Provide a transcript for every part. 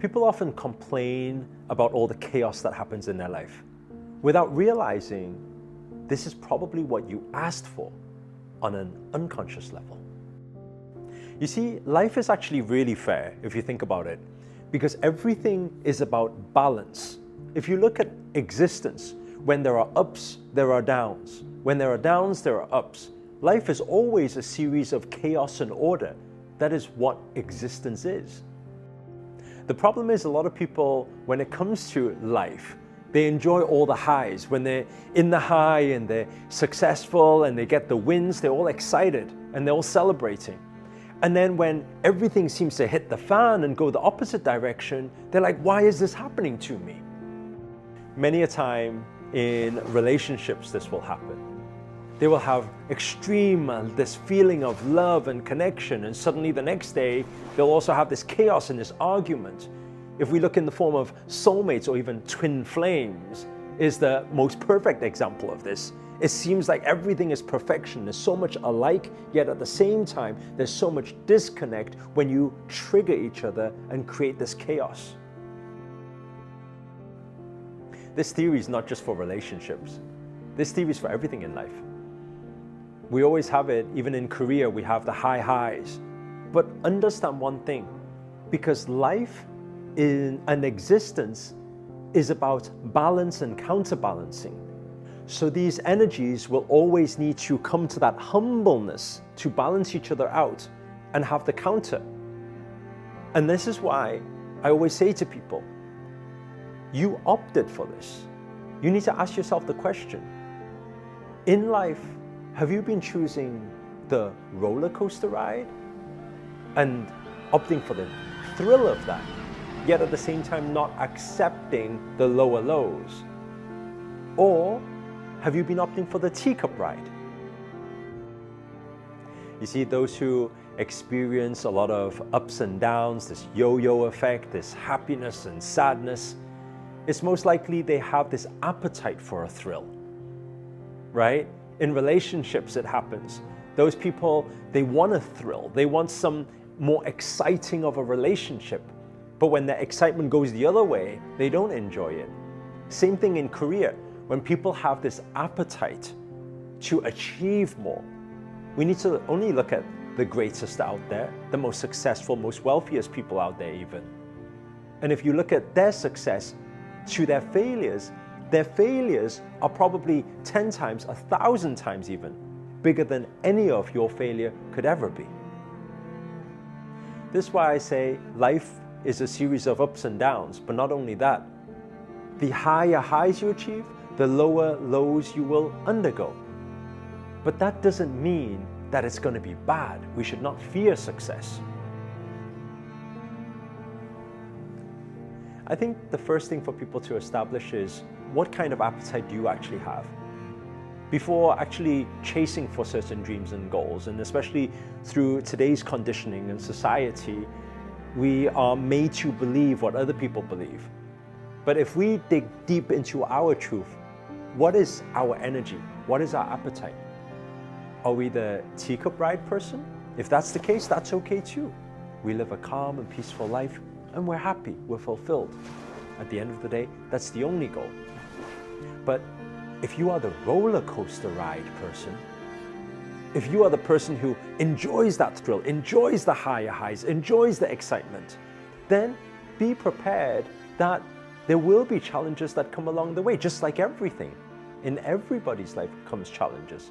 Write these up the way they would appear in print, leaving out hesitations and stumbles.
People often complain about all the chaos that happens in their life without realizing this is probably what you asked for on an unconscious level. You see, life is actually really fair if you think about it, because everything is about balance. If you look at existence, when there are ups, there are downs. When there are downs, there are ups. Life is always a series of chaos and order. That is what existence is. The problem is a lot of people, when it comes to life, they enjoy all the highs. When they're in the high and they're successful and they get the wins, they're all excited and they're all celebrating. And then when everything seems to hit the fan and go the opposite direction, they're like, why is this happening to me? Many a time in relationships, this will happen. They will have extreme, this feeling of love and connection, and suddenly the next day, they'll also have this chaos and this argument. If we look in the form of soulmates or even twin flames, is the most perfect example of this. It seems like everything is perfection. There's so much alike, yet at the same time, there's so much disconnect when you trigger each other and create this chaos. This theory is not just for relationships. This theory is for everything in life. We always have it, even in career, we have the high highs. But understand one thing, because life in an existence is about balance and counterbalancing. So these energies will always need to come to that humbleness to balance each other out and have the counter. And this is why I always say to people, you opted for this. You need to ask yourself the question, in life, have you been choosing the roller coaster ride and opting for the thrill of that, yet at the same time not accepting the lower lows? Or have you been opting for the teacup ride? You see, those who experience a lot of ups and downs, this yo-yo effect, this happiness and sadness, it's most likely they have this appetite for a thrill, right? In relationships, it happens. Those people, they want a thrill. They want some more exciting of a relationship. But when the excitement goes the other way, they don't enjoy it. Same thing in career. When people have this appetite to achieve more, we need to only look at the greatest out there, the most successful, most wealthiest people out there even. And if you look at their success to their failures are probably 10 times, 1,000 times even, bigger than any of your failure could ever be. This is why I say life is a series of ups and downs, but not only that, the higher highs you achieve, the lower lows you will undergo. But that doesn't mean that it's going to be bad. We should not fear success. I think the first thing for people to establish is what kind of appetite do you actually have before actually chasing for certain dreams and goals. And especially through today's conditioning and society, we are made to believe what other people believe. But if we dig deep into our truth, what is our energy? What is our appetite? Are we the teacup ride person? If that's the case, that's okay too. We live a calm and peaceful life and we're happy, we're fulfilled. At the end of the day, that's the only goal. But if you are the roller coaster ride person, if you are the person who enjoys that thrill, enjoys the higher highs, enjoys the excitement, then be prepared that there will be challenges that come along the way, just like everything. In everybody's life comes challenges.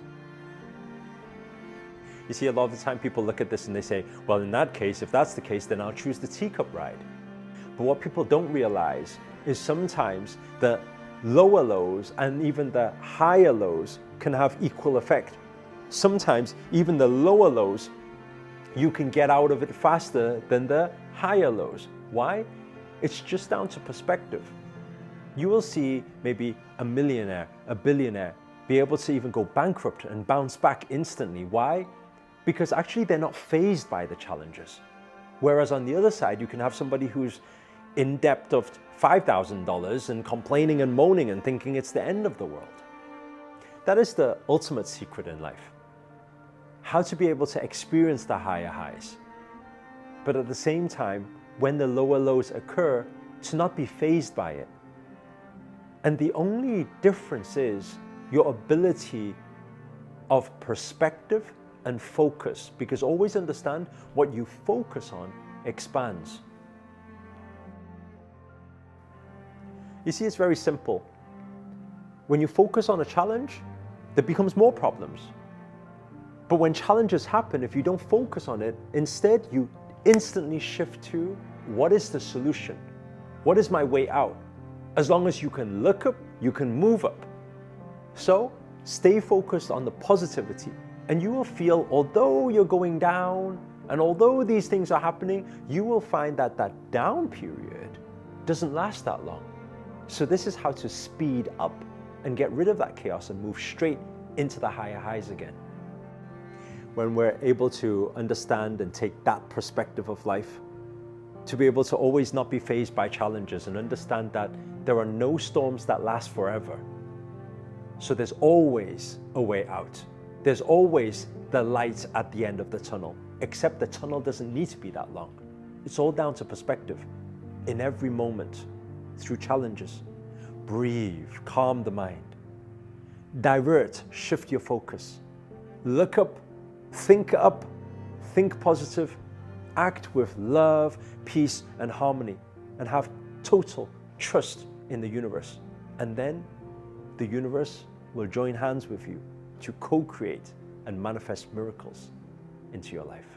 You see, a lot of the time people look at this and they say, well, in that case, if that's the case, then I'll choose the teacup ride. But what people don't realize is sometimes the lower lows and even the higher lows can have equal effect. Sometimes even the lower lows, you can get out of it faster than the higher lows. Why? It's just down to perspective. You will see maybe a millionaire, a billionaire be able to even go bankrupt and bounce back instantly. Why? Because actually they're not fazed by the challenges. Whereas on the other side, you can have somebody who's in debt of $5,000 and complaining and moaning and thinking it's the end of the world. That is the ultimate secret in life. How to be able to experience the higher highs, but at the same time, when the lower lows occur, to not be fazed by it. And the only difference is your ability of perspective and focus, because always understand what you focus on expands. You see, it's very simple. When you focus on a challenge, there becomes more problems. But when challenges happen, if you don't focus on it, instead you instantly shift to, what is the solution? What is my way out? As long as you can look up, you can move up. So stay focused on the positivity, and you will feel, although you're going down, and although these things are happening, you will find that that down period doesn't last that long. So this is how to speed up and get rid of that chaos and move straight into the higher highs again. When we're able to understand and take that perspective of life, to be able to always not be fazed by challenges and understand that there are no storms that last forever. So there's always a way out. There's always the light at the end of the tunnel, except the tunnel doesn't need to be that long. It's all down to perspective. In every moment, through challenges, breathe, calm the mind, divert, shift your focus, look up, think positive, act with love, peace, and harmony, and have total trust in the universe. And then the universe will join hands with you to co-create and manifest miracles into your life.